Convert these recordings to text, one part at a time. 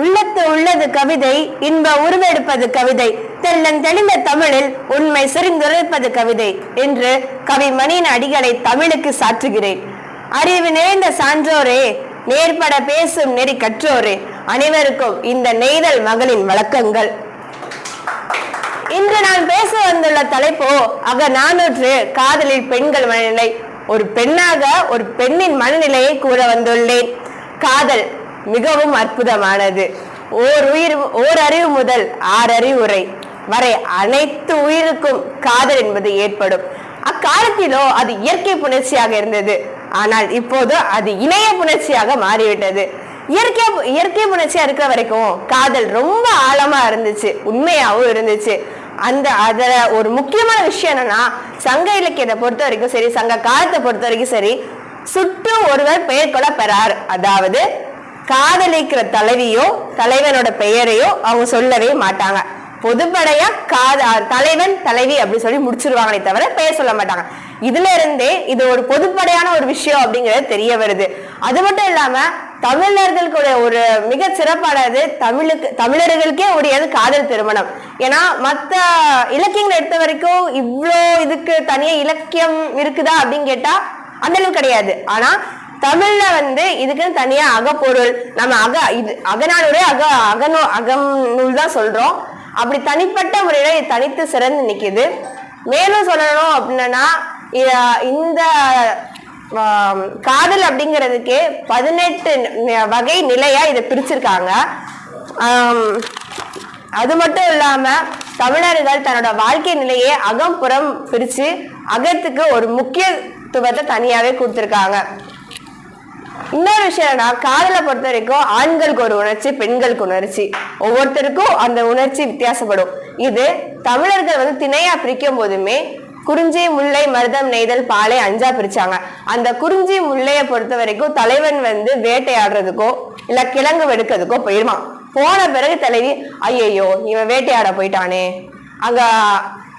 உள்ளத்து உள்ளது கவிதை, இன்ப உருவெடுப்பது கவிதை, தெள்ளன் தெளிந்த தமிழில் உண்மை செறிந்துரைப்பது கவிதை என்று கவி மணியின் அடிகளை தமிழுக்கு சாற்றுகிறேன். அறிவு நிறைந்த சான்றோரே, நேர்பட பேசும் நெறி கற்றோரே, அனைவருக்கும் இந்த நெய்தல் மகளின் வழக்கங்கள். இன்று நான் பேச வந்துள்ள தலைப்போ அகநானூற்று, காதலில் பெண்கள் மனநிலை. ஒரு பெண்ணாக ஒரு பெண்ணின் மனநிலையை கூற வந்துள்ளேன். காதல் மிகவும் அற்புதமானது. ஓர் அறிவு முதல் 6 அறிவுரை வரை அனைத்து உயிருக்கும் காதல் என்பது ஏற்படும். அக்காலத்திலோ அது இயற்கை புணர்ச்சியாக இருந்தது. ஆனால் இப்போது அது இணைய புணர்ச்சியாக மாறிவிட்டது. இயற்கை புணர்ச்சியா இருக்கிற வரைக்கும் காதல் ரொம்ப ஆழமா இருந்துச்சு, உண்மையாவும் இருந்துச்சு. அதுல ஒரு முக்கியமான விஷயம் என்னன்னா, சங்க இலக்கியத்தை பொறுத்த வரைக்கும் சரி, சங்க காலத்தை பொறுத்த வரைக்கும் சரி, சுற்று ஒருவர் பெயர் கொள்ள பெறார். அதாவது காதலிக்கிற தலைவியோ தலைவனோட பெயரையோ அவங்க சொல்லவே மாட்டாங்க. பொதுப்படையா தலைவன் தலைவி அப்படி சொல்லி முடிச்சிருவாங்களே தவிர பெயர் சொல்ல மாட்டாங்க. இதுல இருந்தே இது ஒரு பொதுப்படையான ஒரு விஷயம் அப்படிங்கிறது தெரிய வருது. அது மட்டும் இல்லாம தமிழர்களுக்கு ஒரு மிக சிறப்பானது, தமிழர்களுக்கே உடையது காதல் திருமணம். ஏன்னா மத்த இலக்கியங்களை எடுத்த வரைக்கும் இவ்வளோ இதுக்கு தனியா இலக்கியம் இருக்குதா அப்படின்னு கேட்டா அந்த அளவுக்கு கிடையாது. ஆனா தமிழ்ல இதுக்குன்னு தனியா அகப்பொருள், நம்ம அகநானூரே அகம் நூல் தான் சொல்றோம். அப்படி தனிப்பட்ட முறையில தனித்து சிறந்து நிக்குது. மேலும் சொல்லணும் அப்படின்னா, இந்த காதல் அப்படிங்கிறதுக்கே 18 வகை நிலையா இதை பிரிச்சிருக்காங்க. அது மட்டும் இல்லாம தமிழர்கள் தன்னோட வாழ்க்கை நிலையை அகம் புறம் பிரிச்சு அகத்துக்கு ஒரு முக்கியத்துவத்தை தனியாவே கொடுத்திருக்காங்க. இன்னொரு விஷயம்னா, காதலை பொறுத்த வரைக்கும் ஆண்களுக்கு ஒரு உணர்ச்சி, பெண்களுக்கு உணர்ச்சி, ஒவ்வொருத்தருக்கும் அந்த உணர்ச்சி வித்தியாசப்படும். இது தமிழர்கள் திணையா பிரிக்கும் போதுமே குறிஞ்சி, முல்லை, மருதம், நெய்தல், பாலை 5ஆ பிரிச்சாங்க. அந்த குறிஞ்சி முல்லையை பொறுத்த வரைக்கும் தலைவன் வேட்டையாடுறதுக்கோ இல்ல கிழங்கு வெடுக்கிறதுக்கோ போயிருவான். போன பிறகு தலைவி, ஐயோ இவன் வேட்டையாட போயிட்டானே, அங்க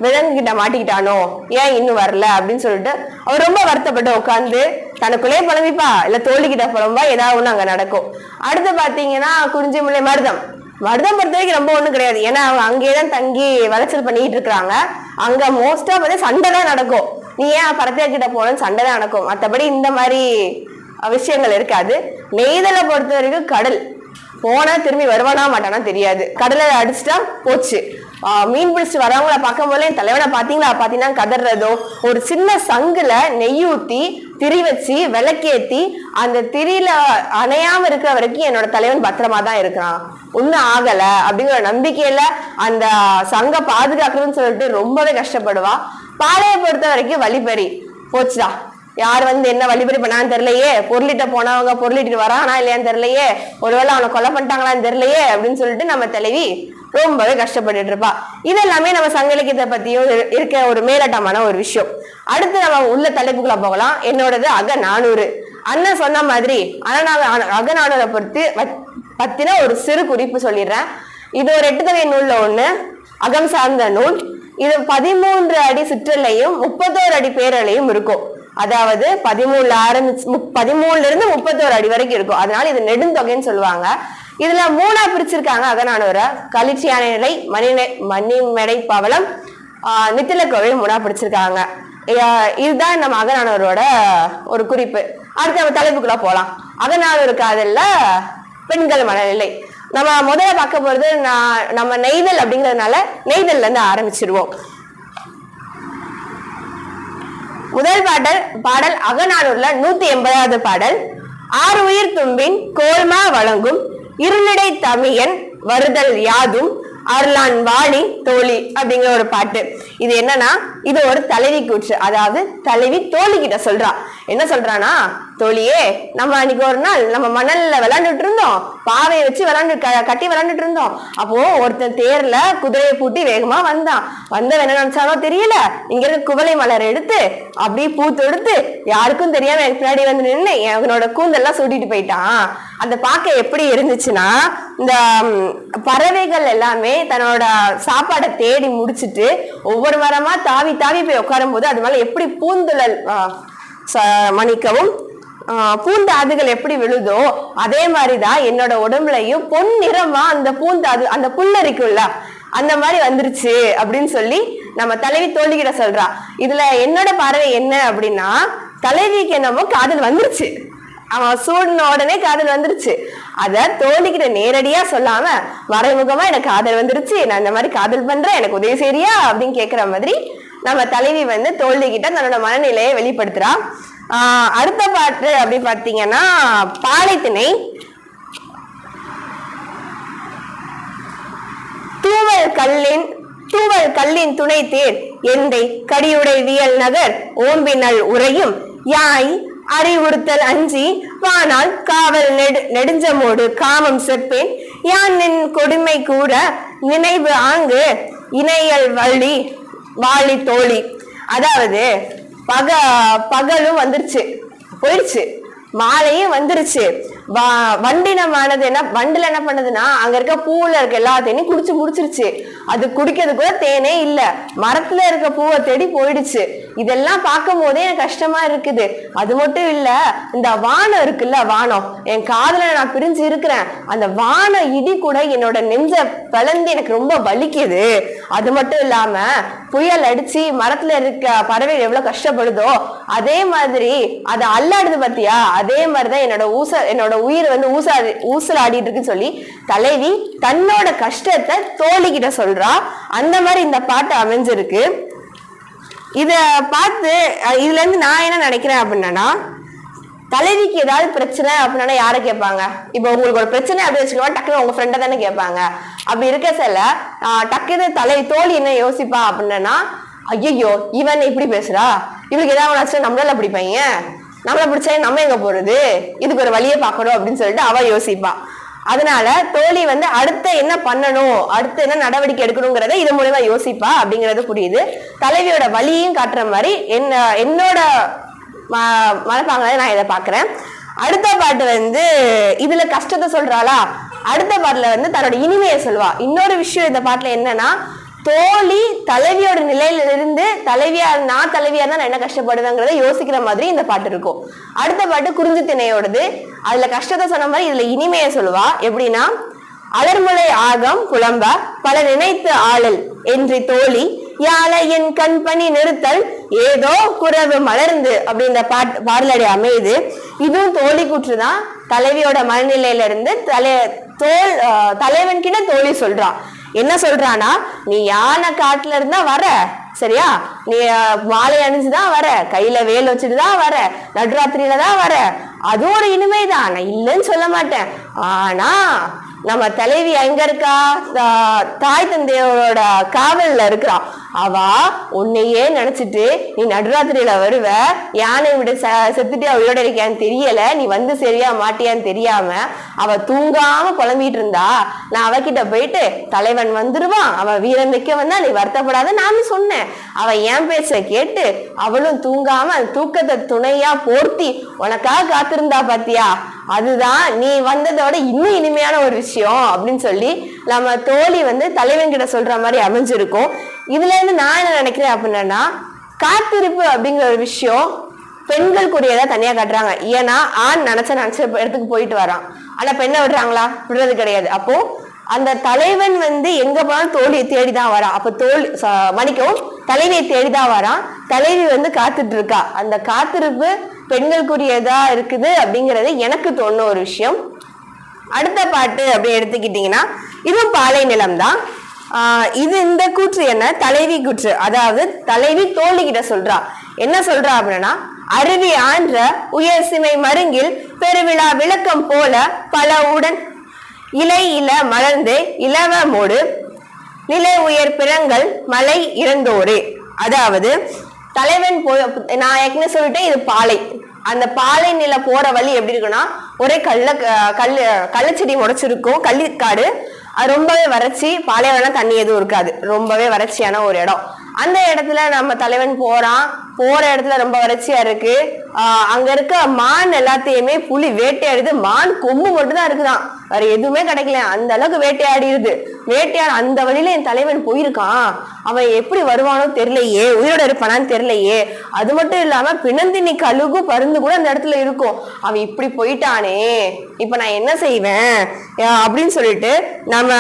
விலங்குகிட்ட மாட்டிக்கிட்டானோ, ஏன் இன்னும் வரல அப்படின்னு சொல்லிட்டு அவர் ரொம்ப வருத்தப்பட்டு உட்காந்து தனக்குள்ளே புலம்பிப்பா, இல்ல தோழிக்கிட்ட புலம்பா, ஏதாவது ஒண்ணு அங்க நடக்கும். அடுத்து பாத்தீங்கன்னா குறிஞ்சி, முல்லை, மருதம் பொறுத்த வரைக்கும் ரொம்ப ஒண்ணும் கிடையாது. ஏன்னா அவங்க அங்கேயேதான் தங்கி விளைச்சல் பண்ணிட்டு இருக்கிறாங்க. அங்க மோஸ்டா சண்டை தான் நடக்கும். நீ ஏன் பரத்தையர்கிட்ட போனன்னு சண்டை தான் நடக்கும். மற்றபடி இந்த மாதிரி விஷயங்கள் இருக்காது. நெய்தலை பொறுத்த வரைக்கும் கடல் போனா திரும்பி வருவானா மாட்டானா தெரியாது. கடலை அடிச்சுட்டா போச்சு. மீன் பிடிச்சிட்டு வரவங்கள பார்க்கும் போல என் தலைவனை பாத்தீங்கன்னா கதறதோ, ஒரு சின்ன சங்குல நெய் ஊத்தி திரி வச்சு விளக்கேத்தி அந்த திரியில அணையாம இருக்கிற வரைக்கும் என்னோட தலைவன் பத்திரமா தான் இருக்கிறான், ஒன்னும் ஆகல அப்படிங்கிற நம்பிக்கையில அந்த சங்க பாதுகாக்கணும்னு சொல்லிட்டு ரொம்பவே கஷ்டப்படுவா. பாலையை பொறுத்த வரைக்கும் வழிபறி போச்சுடா, யார் என்ன வழிபறி பண்ணான்னு தெரியலையே, பொருளிட்ட போனவங்க பொருளிட்டு வரானா இல்லையான்னு தெரியலையே, ஒருவேளை அவனை கொலை பண்ணிட்டாங்களான்னு தெரியலையே அப்படின்னு சொல்லிட்டு நம்ம தலைவி ரொம்பவே கஷ்டப்பட்டுட்டு இருப்பா. இதெல்லாமே நம்ம சங்க இலக்கியத்தை பத்தியும் இருக்க ஒரு மேலட்டமான ஒரு விஷயம். அடுத்து நம்ம உள்ள தலைப்புக்குள்ள போகலாம். என்னோடது அகநானூறு. அண்ணன் சொன்ன மாதிரி அகநானூரை பத்தின ஒரு சிறு குறிப்பு சொல்லிடுறேன். இது ஒரு 8 தொகை நூல்ல ஒண்ணு, அகம் சார்ந்த நூல். இது 13 அடி சிற்றலையும் 31 அடி பேரலையும் இருக்கும். அதாவது 13ல இருந்து 31 அடி வரைக்கும் இருக்கும். அதனால இது நெடுந்தொகைன்னு சொல்லுவாங்க. இதுல 3ஆ பிரிச்சிருக்காங்க அகநானூரை. களிற்றியான நிலை, மணிமடை பவளம், நித்திலக்கோவை 3ஆ பிடிச்சிருக்காங்க. இதுதான் நம்ம அகநானூரோட ஒரு குறிப்பு. அடுத்து நம்ம தலைப்புக்குள்ள போலாம். அகநானூறு காதல்ல பெண்கள் மனநிலை. நம்ம முதல்ல பார்க்க போறது நம்ம நெய்தல் அப்படிங்கிறதுனால நெய்தல்ல இருந்து ஆரம்பிச்சிருவோம். முதல் பாடல் அகநானூர்ல 180வது பாடல். 6 உயிர் தும்பின் கோல்மா வழங்கும் இருநடை தமியன் வருதல் யாதும் அருளான் வாணி தோழி அப்படிங்கிற ஒரு பாட்டு. இது என்னன்னா, இது ஒரு தலைவி கூற்று. அதாவது தலைவி தோழி கிட்ட சொல்றா. என்ன சொல்றானா, தோழியே, நம்ம அன்னைக்கு ஒரு நாள் நம்ம மணல்ல விளையாண்டுட்டு இருந்தோம், பாவையை வச்சு கட்டி விளையாண்டுட்டு இருந்தோம். அப்போ ஒருத்தன் தேர்ல குதிரையை பூட்டி வேகமா வந்தவன் என்ன நினைச்சானோ தெரியல, இங்க இருக்க குவளை மலர் எடுத்து அப்படியே பூ தொடுத்து யாருக்கும் தெரியாம எனக்கு பின்னாடி நின்று அவனோட கூந்தெல்லாம் சூட்டிட்டு போயிட்டான். அந்த பார்க்க எப்படி இருந்துச்சுன்னா, இந்த பறவைகள் எல்லாமே தன்னோட சாப்பாடை தேடி முடிச்சுட்டு ஒவ்வொரு மரமா தாவி போய் உட்காரும் போது அது மேல எப்படி பூந்துழல் மன்னிக்கவும் பூந்தாதுகள் எப்படி விழுதோ அதே மாதிரிதான் என்னோட உடம்புலயும் பொன்னிறமா அந்த பூந்தாது அந்த புல்லரிக்குள்ள அந்த மாதிரி வந்துருச்சு அப்படின்னு சொல்லி நம்ம தலைவி தோழிகிட்ட சொல்றா. இதுல என்னோட பார்வை என்ன அப்படின்னா, தலைவிக்கு என்னமோ காதல் வந்துருச்சு, அவன் சூடின உடனே காதல் வந்துருச்சு. அத தோழிகிட்ட நேரடியா சொல்லாம மறைமுகமா எனக்கு காதல் வந்துருச்சு, நான் இந்த மாதிரி காதல் பண்றேன், எனக்கு உதவி செய்றியா அப்படின்னு கேக்குற மாதிரி நம்ம தலைவி வந்து தோழிகிட்ட தன்னோட மனநிலையை வெளிப்படுத்துறா. அடுத்த பாட்டு அப்படி பார்த்தீங்கன்னா பாலைத்திணை. தூவல் கல்லின் துணை தேர் எந்தை கடியுடை வியல் நகர் ஓம்பினல் உரையும் யாய் அறிவுறுத்தல் அஞ்சி வானால் காவல் நெடுஞ்சமோடு காமம் செப்பேன் யான் நின் கொடுமை கூட நினைவு ஆங்கு இணையல் வாழி தோழி. அதாவது பகலும் வந்துருச்சு போயிடுச்சு, மாலையும் வந்துருச்சு. வண்டினமானது வண்டுல என்ன பண்ணுதுன்னா அங்க இருக்க பூவுல இருக்க எல்லா தேனையும் குடிச்சு முடிச்சிருச்சு. அது குடிக்கிறது கூட தேனே இல்ல, மரத்துல இருக்க பூவை தேடி போயிடுச்சு. இதெல்லாம் பார்க்கும் போதே எனக்கு கஷ்டமா இருக்குது. அது மட்டும் இல்ல, இந்த வானம் இருக்குல்ல, வானம் என் காதுல நான் பிரிஞ்சு இருக்கிறேன், அந்த வான இடி கூட என்னோட நெஞ்ச பிளந்து எனக்கு ரொம்ப வலிக்குது. அது மட்டும் இல்லாம புயல் அடிச்சு மரத்துல இருக்க பறவைகள் எவ்வளவு கஷ்டப்படுதோ அதே மாதிரி அதை அல்லாடுது பாத்தியா, அதே மாதிரிதான் என்னோட உயிர் வந்து ஊசலாடிட்டு இருக்குன்னு சொல்லி தலைவி தன்னோட கஷ்டத்தை தோழிகிட்ட சொல்றா. அந்த மாதிரி இந்த பாட்டு அமைஞ்சிருக்கு. இத பார்த்து இதுல இருந்து நான் என்ன நினைக்கிறேன் அப்படின்னா, தலைவிக்கு ஏதாவது பிரச்சனை அப்படின்னா யாரை கேட்பாங்க? இப்ப உங்களுக்கு ஒரு பிரச்சனை அப்படி வச்சுக்கோங்க, டக்குனு உங்க ஃப்ரெண்டை தானே கேட்பாங்க. அப்படி இருக்க சில டக்குனு தோழி என்ன யோசிப்பா அப்படின்னா, ஐயோ இவன் இப்படி பேசுறா, இவளுக்கு ஏதாவது நம்மளால அப்படி பையன், நம்மளை பிடிச்சா நம்ம எங்க போறது, இதுக்கு ஒரு வழியை பார்க்கணும் அப்படின்னு சொல்லிட்டு அவ யோசிப்பா. அதனால தோழி வந்து அடுத்த என்ன பண்ணணும், அடுத்த என்ன நடவடிக்கை எடுக்கணுங்கிறத இது மூலமா யோசிப்பா அப்படிங்கறது புரியுது. தலைவியோட வழியையும் காட்டுற மாதிரி என்னோட மனப்பாங்களை நான் இதை பாக்குறேன். அடுத்த பாட்டு வந்து இதுல கஷ்டத்தை சொல்றாளா, அடுத்த பாட்டுல வந்து தன்னோட இனிமையை சொல்வா. இன்னொரு விஷயம் இந்த பாட்டுல என்னன்னா, தோழி தலைவியோட நிலையில இருந்து நான் தலைவியா இருந்தா நான் என்ன கஷ்டப்படுவேங்கிறத யோசிக்கிற மாதிரி இந்த பாட்டு இருக்கும். அடுத்த பாட்டு குறிஞ்சி திணையோடது. அதுல கஷ்டத்தை சொன்ன மாதிரி இதுல இனிமையை சொல்லுவா. எப்படின்னா, அலர்முலை ஆகம் புலம்ப பல நினைத்து ஆளல் என்று தோழி யாழை என் கண் பணி நிறுத்தல் ஏதோ குறவு மலர்ந்து அப்படின்ற பாடலடி அமையுது. இதுவும் தோழி கூற்றுதான். தலைவியோட மனநிலையில இருந்து தலைவன் கிட்ட தோழி சொல்றான். என்ன சொல்றானா, நீ யானை காட்டுல இருந்தா வர, சரியா, நீ மாலை அணிஞ்சுதான் வர, கையில வேல் வச்சுட்டுதான் வர, நடுராத்திரியில தான் வர, அது ஒரு இனிமைதான், நான் இல்லைன்னு சொல்ல மாட்டேன். ஆனா நம்ம தலைவி எங்க இருக்கா, தாய் தந்தையோட காவல்ல இருக்கிறா. அவ உன்னையே நினைச்சிட்டு நீ நடுராத்திரியில வருவ, யானை விட செத்துட்டு அவளோட இருக்கியான்னு தெரியல, நீ வந்து சரியா மாட்டியான்னு தெரியாம அவ தூங்காம புலம்பிட்டு இருந்தா. நான் அவகிட்ட போயிட்டு தலைவன் வந்துருவான், அவ வீரம் வைக்க வந்தா நீ வருத்தப்படாத நானும் சொன்னேன். அவ என் பேச்ச கேட்டு அவளும் தூங்காம தூக்கத்தை துணையா போர்த்தி உனக்காக காத்திருந்தா பாத்தியா, அதுதான் நீ வந்ததோட இன்னும் இனிமையான ஒரு விஷயம் அப்படின்னு சொல்லி நம்ம தோழி வந்து தலைவன் கிட்ட சொல்ற மாதிரி அமைஞ்சிருக்கும். இதுல இருந்து நான் என்ன நினைக்கிறேன் அப்படின்னா, காத்திருப்பு அப்படிங்கிற ஒரு விஷயம் பெண்களுக்குரியதா தனியா காட்டுறாங்க. ஏன்னா ஆண் நினைச்ச இடத்துக்கு போயிட்டு வரான், ஆனா பெண்ணை விடுறாங்களா? விடுறது கிடையாது. அப்போ அந்த தலைவன் வந்து எங்க போனாலும் தோழியை தேடிதான் வரான். அப்ப மணிக்கவும் தலைவியை தேடிதான் வரான். தலைவி வந்து காத்துட்டு இருக்கா. அந்த காத்திருப்பு பெண்களுக்குரியதா இருக்குது அப்படிங்கிறது எனக்கு தோணுன ஒரு விஷயம். அடுத்த பாட்டு அப்படி எடுத்துக்கிட்டீங்கன்னா இதுவும் பாலை நிலம் தான். இது இந்த கூற்று என்ன, தலைவி கூற்று. அதாவது தலைவி தோழி கிட்ட சொல்றா. என்ன சொல்றா அப்படின்னா, அருவி ஆன்ற உயர் சிமை மருங்கில் பெருவிழா விளக்கம் போல பல உடன் இல மலர்ந்து இலவமோடு நிலை உயர் பிறங்கள் மலை இறந்தோரே. அதாவது தலைவன் நான் ஏற்கனவே சொல்லிட்டேன், இது பாலை. அந்த பாலை நில போற வழி எப்படி இருக்குன்னா, ஒரே கள்ளச்செடி முளைச்சிருக்கும், கள்ளிக்காடு. அது ரொம்பவே வறட்சி, பாலைவன தண்ணி எதுவும் இருக்காது, ரொம்பவே வறட்சியான ஒரு இடம். அந்த இடத்துல நம்ம தலைவன் போறான், போற இடத்துல ரொம்ப வறட்சியா இருக்கு. அங்க இருக்க மான் எல்லாத்தையுமே புலி வேட்டையாடுது. மான் கொம்பு மட்டும் தான் இருக்குதான், வேற எதுவுமே கிடைக்கல. அந்த அளவுக்கு வேட்டையாடிடுது. வேட்டையாடு அந்த வழியில என் தலைவன் போயிருக்கான், அவன் எப்படி வருவானோ தெரியலையே, உயிரோட இருப்பானான்னு தெரியலையே. அது மட்டும் இல்லாம பிணந்தினி கழுகு பருந்து கூட அந்த இடத்துல இருக்கும். அவன் இப்படி போயிட்டானே, இப்ப நான் என்ன செய்வேன் அப்படின்னு சொல்லிட்டு நம்ம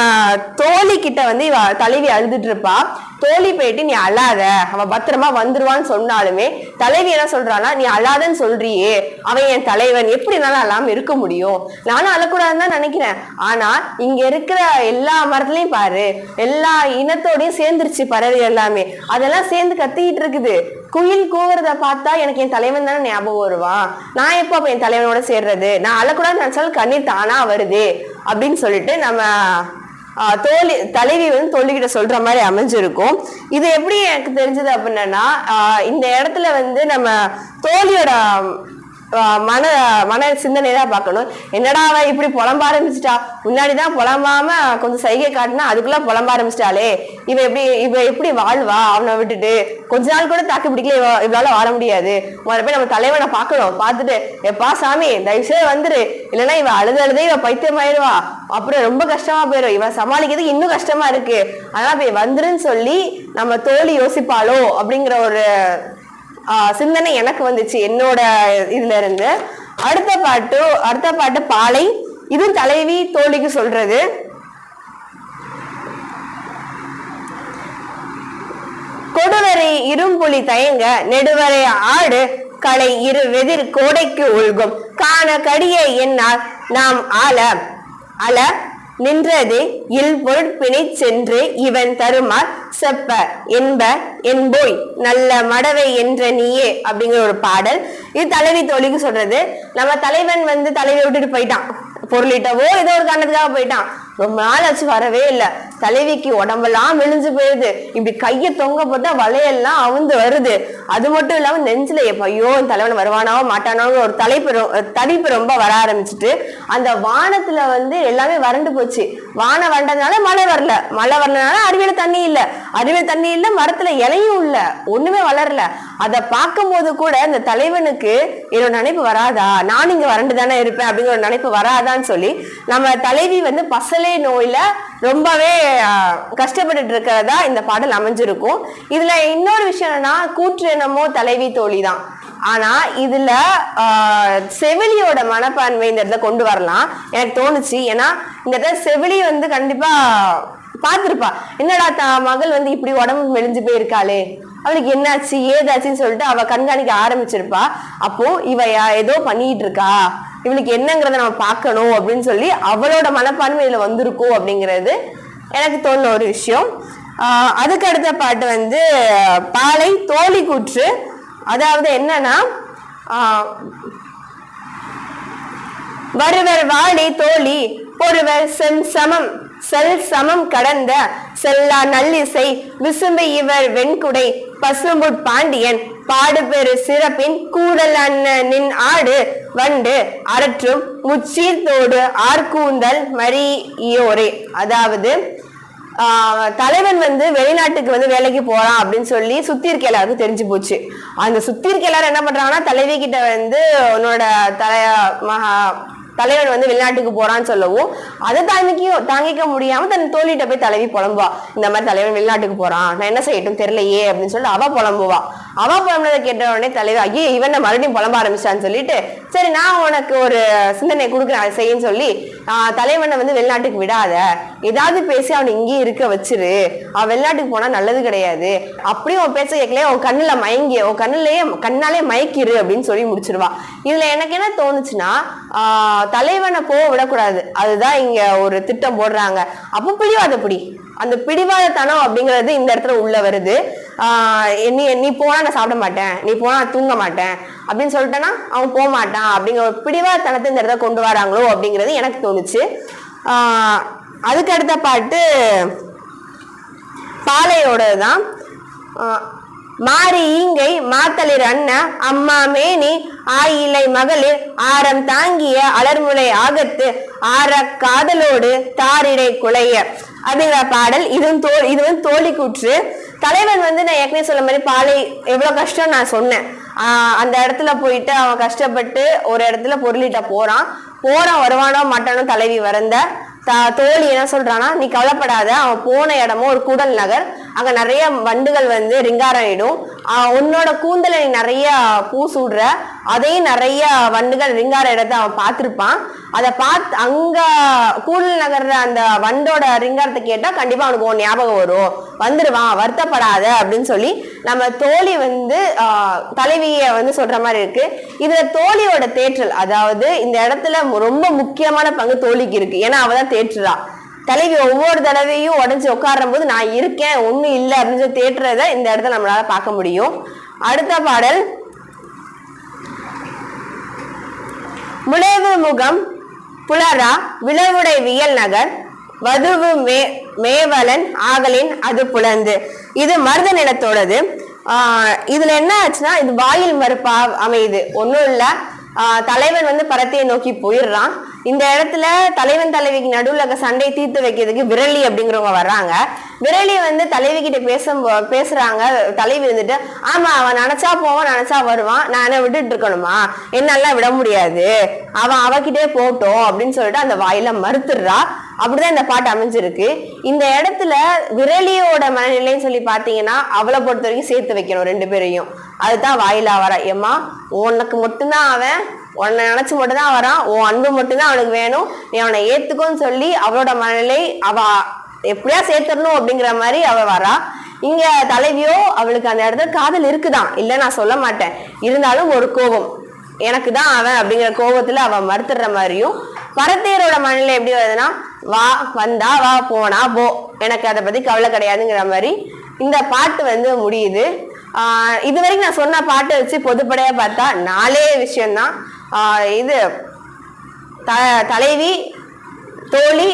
தோழி கிட்ட வந்து இவ தலைவி அழுதுட்டு இருப்பா. தோழி போயிட்டு நீ அழாத, அவன் பத்திரமா வந்துருவான்னு சொன்னாலுமே தலைவி என்ன சொல்றானா, நீ அழாதன்னு சொல்றியே, அவன் என் தலைவன், எப்படி என்னால அழாம இருக்க முடியும், நானும் அழக்கூடாதுன்னு தான் நினைக்கிறேன். ஆனா இங்க இருக்கிற எல்லா மரத்துலயும் பாரு, எல்லா இனத்தோடையும் சேர்ந்துருச்சு பறவை எல்லாமே, அதெல்லாம் சேர்ந்து கத்திக்கிட்டு இருக்குது. குயில் கூவுறத பார்த்தா எனக்கு என் தலைவன் தானே ஞாபகம் வருவான், நான் எப்போ அப்ப என் தலைவனோட சேர்றது, நான் அழக்கூடாதுன்னு நினைச்சாலும் கண்ணீர் தானா வருது அப்படின்னு சொல்லிட்டு நம்ம தலைவி வந்து தோழிகிட்ட சொல்ற மாதிரி அமைஞ்சிருக்கும். இது எப்படி எனக்கு தெரிஞ்சது அப்படின்னா, இந்த இடத்துல வந்து நம்ம தோழியோட மன மன சிந்தனை தான் பார்க்கணும். என்னடா அவ இப்படி புலம்ப ஆரம்பிச்சிட்டா, முன்னாடிதான் புலம்பாம கொஞ்சம் சைகை காட்டினா அதுக்குள்ள புலம்ப ஆரம்பிச்சிட்டாலே, இவ எப்படி வாழ்வா, அவனை விட்டுட்டு கொஞ்ச நாள் கூட தாக்கு பிடிக்கல, இவளால வாழ முடியாது, முதல்ல போய் நம்ம தலைவனை பார்க்கணும், பார்த்துட்டு எப்பா சாமி தயவுசெய்து வந்துரு, இல்லைன்னா இவ அழுதே இவ பைத்தியம் ஆயிடுவா, அப்புறம் ரொம்ப கஷ்டமா போயிடும், இவன் சமாளிக்கிறதுக்கு இன்னும் கஷ்டமா இருக்கு, அதனால போய் வந்துருன்னு சொல்லி நம்ம தோழி யோசிப்பாளோ அப்படிங்கிற ஒரு சிந்தனை எனக்கு வந்துச்சு என்னோட இதுல இருந்து. அடுத்த பாட்டு பாலை. இது தலைவி தோழிக்கு சொல்றது. கொடுவரை இரும்புலி தயங்க நெடுவரை ஆடு களை இரு வெதிர் கோடைக்கு உள்கும் காண கடியை என்னால் நாம் அல நின்றது இல் பொருட்பிணை சென்று இவன் தருமார் செப்ப என்போய் நல்ல மடவை என்ற நீயே அப்படிங்கிற ஒரு பாடல். இது தலைவி தோழிக்கு சொல்றது. நம்ம தலைவன் வந்து தலைவியை விட்டுட்டு போயிட்டான், பொருளிட்டவோ ஏதோ ஒரு காரணத்துக்காக போயிட்டான், ரொம்ப நாள் ஆச்சு வரவே இல்லை. தலைவிக்கு உடம்பெல்லாம் விழிஞ்சு போயிருது, இப்படி கையை தொங்க போட்டா வலையெல்லாம் அவுந்து வருது. அது மட்டும் இல்லாம நெஞ்சில ஐயோ தலைவன் வருவானாவோ மாட்டானோ ஒரு தடிப்பு ரொம்ப வர ஆரம்பிச்சுட்டு, அந்த வானத்துல வந்து எல்லாமே வறண்டு போச்சு. வானம் வறண்டதுனால மழை வரலனால அருவியில தண்ணி இல்ல, மரத்துல இலையும் இல்ல, ஒண்ணுமே வளரல. அதை பார்க்கும் போது கூட இந்த தலைவனுக்கு என்னோட நினைப்பு வராதா, நான் இங்க வறண்டு தானே இருப்பேன் அப்படிங்கிற ஒரு நினைப்பு வராதான்னு சொல்லி நம்ம தலைவி வந்து பசலை நோயில ரொம்பவே கஷ்டப்பட்டுட்டு இருக்கிறதா இந்த பாடல் அமைஞ்சிருக்கும். இதுல இன்னொரு விஷயம் என்னன்னா, கூற்று என்னமோ தலைவி தோழி தான், ஆனா இதுல செவிலியோட மனப்பான்மை இந்த இடத்துல கொண்டு வரலாம் எனக்கு தோணுச்சு. ஏன்னா இந்த இடத்துல செவிலி வந்து கண்டிப்பா பார்த்திருப்பா, என்னடா மகள் வந்து இப்படி உடம்பு மெலிஞ்சு போயிருக்காளே, அவளுக்கு என்னாச்சு ஏதாச்சுன்னு சொல்லிட்டு அவ கண்காணிக்க ஆரம்பிச்சிருப்பா. அப்போ இவ ஏதோ பண்ணிட்டு இருக்கா, இவளுக்கு என்னங்கிறத நம்ம பார்க்கணும் அப்படின்னு சொல்லி அவளோட மனப்பான்மை இதுல வந்திருக்கும் அப்படிங்கிறது எனக்கு தோணுன ஒரு விஷயம். அதுக்கு அடுத்த பாட்டு வந்து பாலை தோழி கூற்று. அதாவது என்னன்னா, வருவர் வாழி தோழி பொறுவர் செல் சமம் கடந்த செல்லா நல்லிசை விசும்பு இவர் வெண்குடை பசும்புட் பாண்டியன் பாடுபெரு சிறப்பின் கூடல் அண்ணனின் ஆடு வண்டு அரற்றும் முச்சீர்த்தோடு ஆர்கூந்தல் மரியோரே. அதாவது தலைவன் வந்து வெளிநாட்டுக்கு வந்து வேலைக்கு போறான் அப்படின்னு சொல்லி சுத்தி இருக்க எல்லாருக்கும் தெரிஞ்சு போச்சு. அந்த சுத்தி இருக்க எல்லாரும் என்ன பண்றாங்கன்னா, தலைவி கிட்ட வந்து உன்னோட தலைவன் வந்து வெளிநாட்டுக்கு போறான்னு சொல்லவும் அதை தாங்கிக்க முடியாம தன் தோழிட்ட போய் தலைவி புலம்புவா, இந்த மாதிரி தலைவன் வெளிநாட்டுக்கு போறான், நான் என்ன செய்யட்டும் தெரியலையே அப்படின்னு சொல்லிட்டு அவ புலம்புவா. அவ புலம்புனதை கேட்ட உடனே தலைவி ஐயோ இவன் மறுபடியும் புலம்ப ஆரம்பிச்சான்னு சொல்லிட்டு, சரி நான் உனக்கு ஒரு சிந்தனை கொடுக்குறேன் அதை செய்யன்னு சொல்லி தலைவனை வந்து வெளிநாட்டுக்கு விடாத, ஏதாவது பேசி அவனை இங்கேயே இருக்க வச்சிரு, அவன் வெளிநாட்டுக்கு போனா நல்லது கிடையாது, அப்படியும் அவன் பேச கேட்கலையே உன் கண்ணுல மயங்கி உன் கண்ணாலே மயக்கிரு அப்படின்னு சொல்லி முடிச்சிருவா. இதுல எனக்கு என்ன தோணுச்சுன்னா, தலைவனை போக விடக்கூடாது, அதுதான் இங்க ஒரு திட்டம் போடுறாங்க. அப்போ பிடிவாதப்படி அந்த பிடிவாதத்தனம் அப்படிங்கிறது இந்த இடத்துல உள்ள வருது. நீ போனா நான் சாப்பிட மாட்டேன், நீ போனா நான் தூங்க மாட்டேன் அப்படின்னு சொல்லிட்டேன்னா அவன் போக மாட்டான் அப்படிங்கிற ஒரு பிடிவாதத்தனத்தை இந்த இடத்துல கொண்டு வராங்களோ அப்படிங்கிறது எனக்கு தோணுச்சு. அதுக்கு அடுத்த பாட்டு பாலையோடதுதான். மாறி ஈங்கை மாத்தளிர் அண்ண அம்மா மேனி ஆயிலை மகளிர் ஆரம் தாங்கிய அலர்முலை ஆகத்து ஆற காதலோடு தாரிடை குலைய அப்படிங்கிற பாடல். இது வந்து தோழி கூற்று. தலைவன் வந்து நான் ஏற்கனவே சொல்ல மாதிரி பாலை எவ்வளவு கஷ்டம் நான் சொன்னேன். அந்த இடத்துல போயிட்டு அவன் கஷ்டப்பட்டு ஒரு இடத்துல பொருளிட்ட போறான் வருவானோ மாட்டானோ தலைவி வரந்த தோழி என்ன சொல்றானா, நீ கவலைப்படாத, அவன் போன இடமும் ஒரு கூடல் நகர், அங்க நிறைய வண்டுகள் வந்து ரிங்காரம் இடும், உன்னோட கூந்தல நீ நிறைய பூ சூடுற, அதையும் நிறைய வண்டுகள் ரிங்கார இடத்தை அவன் பார்த்திருப்பான். அதை பார்த்து அங்க கூடல் நகர்ற அந்த வண்டோட ரிங்காரத்தை கேட்டா கண்டிப்பா அவனுக்கு உன் ஞாபகம் வரும், வந்துடுவான், வருத்தப்படாத அப்படின்னு சொல்லி நம்ம தோழி வந்து தலைவிய வந்து சொல்ற மாதிரி இருக்கு. இதுல தோழியோட தேற்றல், அதாவது இந்த இடத்துல ரொம்ப முக்கியமான பங்கு தோழிக்கு இருக்கு. ஏன்னா அவதான் தேற்றுறா. தலைவி ஒவ்வொரு தடவையும் உடஞ்சி உட்காரும் போது நான் இருக்கேன் ஒண்ணும் இல்லை அப்படின்னு சொல்லி தேற்றுறத இந்த இடத்துல நம்மளால பார்க்க முடியும். அடுத்த பாடல், முளைவு முகம் புலரா விளவுடை வியல் நகர் வதுவு மேவலன் ஆகலின் அது புலந்து. இது மருத நிலத்தோடது. இதுல என்ன ஆச்சுன்னா, இது வாயில் மறுப்பா அமையுது. ஒன்னும் இல்ல, தலைவன் வந்து பரத்தையை நோக்கி போயிடுறான். இந்த இடத்துல தலைவன் தலைவிக்கு நடுவுல சண்டை தீர்த்து வைக்கிறதுக்கு விரலி அப்படிங்கிறவங்க வர்றாங்க. விரலி வந்து தலைவி கிட்ட பேசுறாங்க. தலைவி வந்துட்டு, ஆமா அவன் நினைச்சா போவான் நினைச்சா வருவான், நான் என்ன விட்டுட்டு இருக்கணுமா, என்னெல்லாம் விட முடியாது, அவன் அவகிட்டே போட்டோம் அப்படின்னு சொல்லிட்டு அந்த வாயில மறுத்துடுறா. அப்படிதான் இந்த பாட்டு அமைஞ்சிருக்கு. இந்த இடத்துல விரலியோட மனநிலைன்னு சொல்லி பாத்தீங்கன்னா அவளை பொறுத்த வரைக்கும் சேர்த்து வைக்கணும் ரெண்டு பேரையும். அதுதான் வாயிலா வர, ஏம்மா உனக்கு மட்டும்தான் அவன், உன்னை நினைச்சு மட்டும்தான் வரான், உன் அன்பு மட்டும்தான் அவனுக்கு வேணும், நீ அவனை ஏத்துக்கும்னு சொல்லி அவளோட மனநிலை அவ எப்படியா சேர்த்துடணும் அப்படிங்கிற மாதிரி அவ வரா. இங்க தலைவியோ அவளுக்கு அந்த இடத்துல காதல் இருக்குதான், இல்ல நான் சொல்ல மாட்டேன், இருந்தாலும் ஒரு கோபம், எனக்கு தான் அவன் அப்படிங்கிற கோபத்துல அவ மறுத்துடுற மாதிரியும். பரத்தையரோட மனநிலை எப்படி வருதுன்னா, வா வந்தா வா போனா போ, எனக்கு அதை பத்தி கவலை கிடையாதுங்கிற மாதிரி இந்த பாட்டு வந்து முடியுது. இது வரைக்கும் நான் சொன்ன பாட்டை வச்சு பொதுப்படையா பார்த்தா 4 விஷயம்தான். இது தலைவி, தோழி,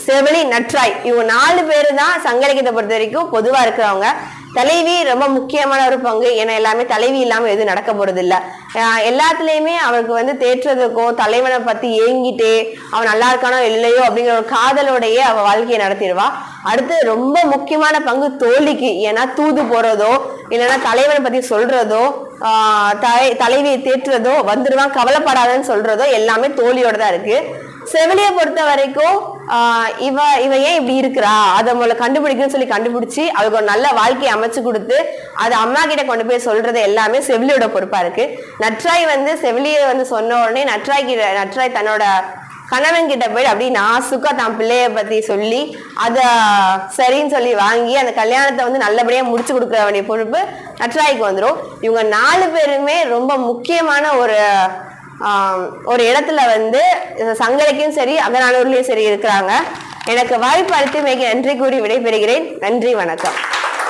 செவிலி, நற்றாய், இவங்க 4 பேரு தான் சங்கலிக்கத்தை பொறுத்த வரைக்கும் பொதுவா இருக்கிறவங்க. தலைவி ரொம்ப முக்கியமான ஒரு பங்கு. ஏன்னா எல்லாமே தலைவி இல்லாம எதுவும் நடக்க போறது இல்ல. எல்லாத்துலயுமே அவனுக்கு வந்து தேற்றுறதுக்கும் தலைவனை பத்தி ஏங்கிட்டே அவன் நல்லா இருக்கானோ இல்லையோ அப்படிங்கிற ஒரு காதலோடையே அவ வாழ்க்கையை நடத்திடுவா. அடுத்து ரொம்ப முக்கியமான பங்கு தோழிக்கு. ஏன்னா தூது போறதோ இல்லைன்னா தலைவனை பத்தி சொல்றதோ தலைவியை தேற்றுறதோ வந்துடுவான் கவலைப்படாதன்னு சொல்றதோ எல்லாமே தோழியோட தான் இருக்கு. செவிலியை பொறுத்த வரைக்கும் இவ ஏன் இப்படி இருக்கிறா அதை முதல்ல கண்டுபிடிக்கணும்னு சொல்லி கண்டுபிடிச்சு அவளுக்கு ஒரு நல்ல வாழ்க்கையை அமைச்சு கொடுத்து அதை அம்மா கிட்ட கொண்டு போய் சொல்றது எல்லாமே செவிலியோட பொறுப்பா இருக்கு. நற்றாய் வந்து செவிலியை வந்து சொன்ன உடனே நற்றாய் தன்னோட கணவன் கிட்ட போய் அப்படி நாசுக்கா தான் பிள்ளைய பத்தி சொல்லி அத சரின்னு சொல்லி வாங்கி அந்த கல்யாணத்தை வந்து நல்லபடியா முடிச்சு கொடுக்க வேண்டிய பொறுப்பு நற்றாய்க்கு வந்துடும். இவங்க 4 பேருமே ரொம்ப முக்கியமான ஒரு இடத்துல வந்து சங்கலிக்கும் சரி அகநானூர்லயும் சரி இருக்கிறாங்க. எனக்கு வாய்ப்பு அளித்து மிக நன்றி கூறி விடைபெறுகிறேன். நன்றி, வணக்கம்.